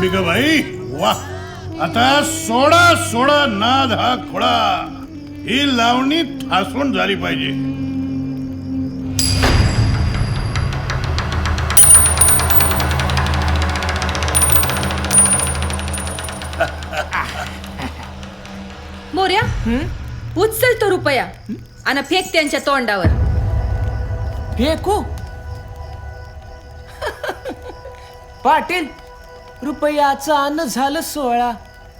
अंबिका भाई वा. आता सोडा सोडा नाद हा खोडा. ही लावणी ठासून झाली पाहिजे. मोर्या उचल तो रुपया आणि फेक त्यांच्या तोंडावर. फेकू पाटील रुपयाचा अन्न झालं 16.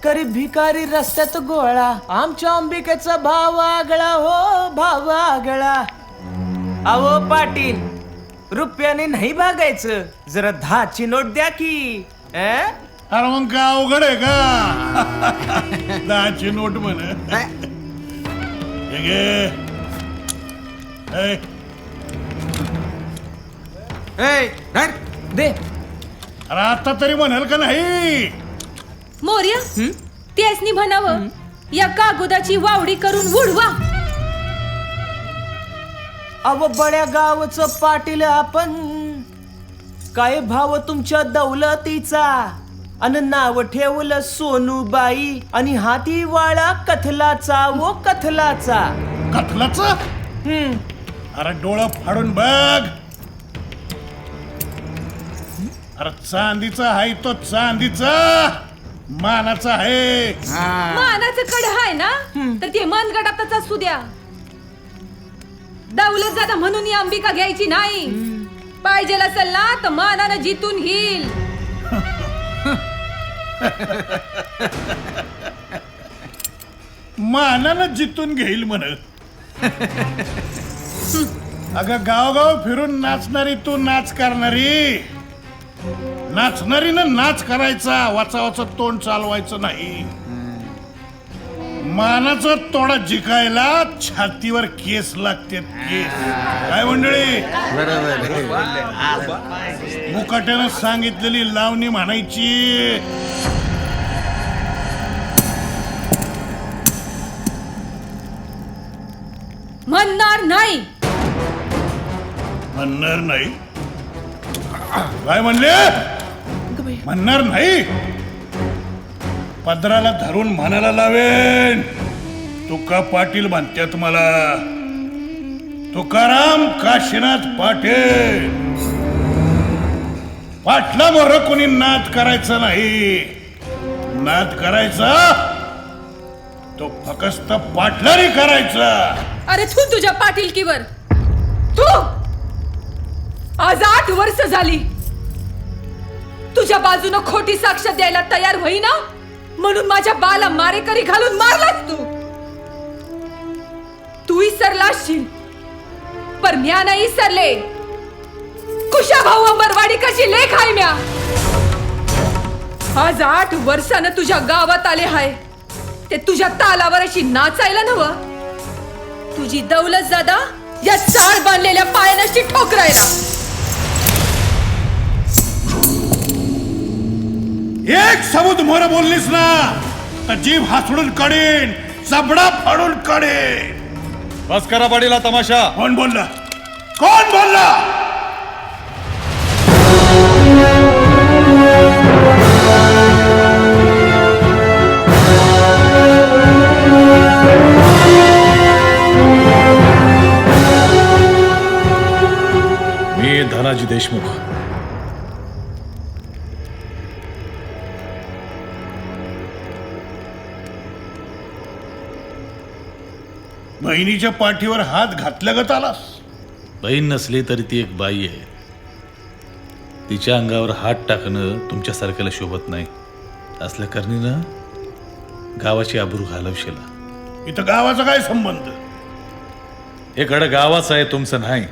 करी भिकारी रस्त्यात गोळा. आमच्या अंबिकेचा भाव आगळा हो भाव आगळा. अहो पाटील रुपयाने नाही भागायचं. जरा 10ची नोट द्या की. अरे मग का अवघड आहे का? 10ची नोट म्हण. हे घे. दे. अरे आता तरी म्हणाल का नाही? मोर्या त्यासनी म्हणावं या कागदाची वावडी करून उडवा. अव बड्या गावचं पाटील आपण. काय भाव तुमच्या दौलतीचा. अन नाव ठेवलं सोनूबाई आणि हाती वाळा कथलाचा वो कथलाचा. कथलाच? अरे डोळं फाडून बघ. अरे चांदीचा आहे तो चांदीचा. मानाचा आहे. मानाचं कड आहे ना तर ते मनगडातच असू द्या. दौलत जादा म्हणून ही अंबिका घ्यायची नाही. पाहिजे असेल ना तर मानानं जितून घेईल. मानानं जितून घेईल म्हण. अगं गावगाव फिरून नाचणारी तू नाच करणारी. नाचणारीनं नाच करायचा. वाचावाचं तोंड चालवायचं नाही. मानाचं तोडा जिकायला छातीवर केस लागते. केस काय मंडळी? मुकाट्यानं सांगितलेली लावणी म्हणायची. म्हणणार नाही. म्हणणार नाही? काय म्हणले? म्हणणार नाही? पदराला धरून म्हणायला लावेन. तुका पाटील म्हणतात मला. तुकाराम काशीनाथ पाटील. पाटला मोर कोणी नाद करायचा नाही. नाद करायचा तो फकस्त पाटलारी करायचा. अरे तू तुझ्या पाटीलकीवर तू आज 8 वर्ष झाली. तुझ्या बाजूनं खोटी साक्ष द्यायला तयार होईना म्हणून माझ्या बाला मारेकरी घालून मारलास तू. तू विसरला असशील पर म्या नाही विसरले. कुशा भाऊ अंबरवाडी कशी लेख आहे म्या. आज 8 वर्षानं तुझ्या गावात आले हाय. ते तुझ्या तालावर अशी नाचायला नव. तुझी दौलत जादा या चाळ बांधलेल्या पायानाशी ठोकरायला. एक सबूत मोर बोललीस ना तर जीभ हासडून काढीन. जबडा फाडून काढीन. बस करा पाडीला तमाशा. कोण बोलला? कोण बोलला? मी धनाजी देशमुख. बहिणीच्या पाठीवर हात घातल्यागत आलास. बहीण नसली तरी ती एक बाई आहे. तिच्या अंगावर हात टाकणं तुमच्यासारख्याला शोभत नाही. असल्या करणीनं गावाची आबरू घालवशील. इथं गावाचा काय संबंध? हे गड गावाचं आहे, तुमचं नाही.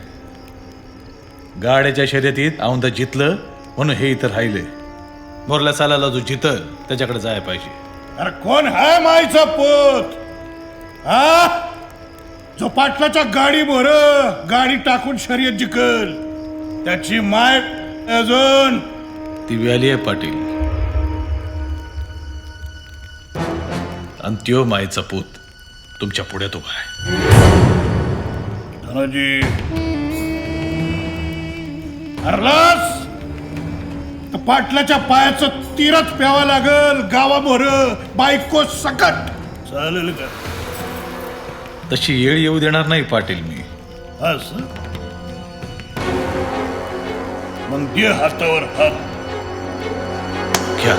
गाड्याच्या शर्यतीत औंधा जितलं म्हणून हे इथं राहिले. मोरल्या सालाला जो जितल त्याच्याकडे जायला पाहिजे. अरे कोण हाय मायचा पोत? हा जो पाटलाच्या गाडी बोर गाडी टाकून शर्यत जिकल त्याची माय अजून ती व्याली आहे पाटील. अंत्यो मायचा पूत तुमच्या पुढ्यात उभा आहे. धनाजी हरलास तर पाटलाच्या पायाचं तीरच प्यावा लागल गावाभर बायको सकट चालेल का? तशी येळ येऊ देणार नाही पाटील मी. असं मग दे हातावर हात. घ्या.